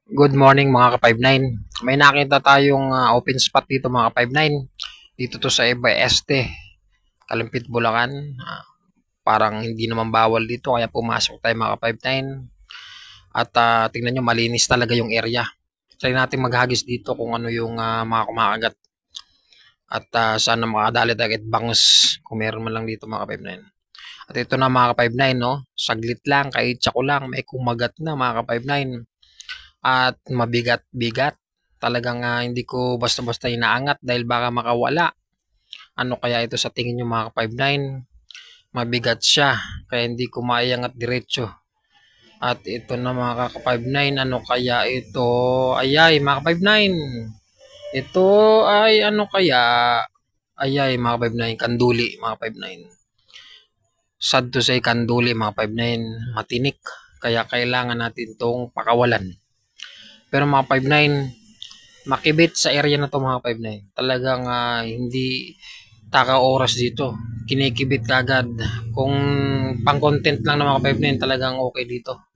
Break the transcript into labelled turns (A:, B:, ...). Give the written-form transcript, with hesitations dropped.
A: Good morning mga ka-59. May nakita tayong open spot dito mga ka-59. Dito to sa Eba Este, Kalumpit, Bulacan. Parang hindi naman bawal dito kaya pumasok tayo mga ka-59. At tingnan nyo, malinis talaga yung area. Try natin maghagis dito kung ano yung mga kumakagat. At sana makadali tayo kahit bangus kung meron man lang dito mga ka-59. At ito na mga ka-59, no? Saglit lang, kahit tsako lang, may kumagat na mga ka-59. At mabigat-bigat. Talagang hindi ko basta-basta inaangat dahil baka makawala. Ano kaya ito sa tingin nyo mga ka-59? Mabigat siya kaya hindi ko maiangat diretso. At ito na mga ka-59, ano kaya ito? Ayay mga ka-59. Ito ay ano kaya? Ayay mga ka-59, kanduli mga ka-59. Sad to say kanduli mga ka-59, matinik. Kaya kailangan natin tong pakawalan. Pero mga 59, makibit sa area na to mga 59. Talagang hindi taka oras dito. Kinikibit kagad. Kung pang content lang ng mga 59, talagang okay dito.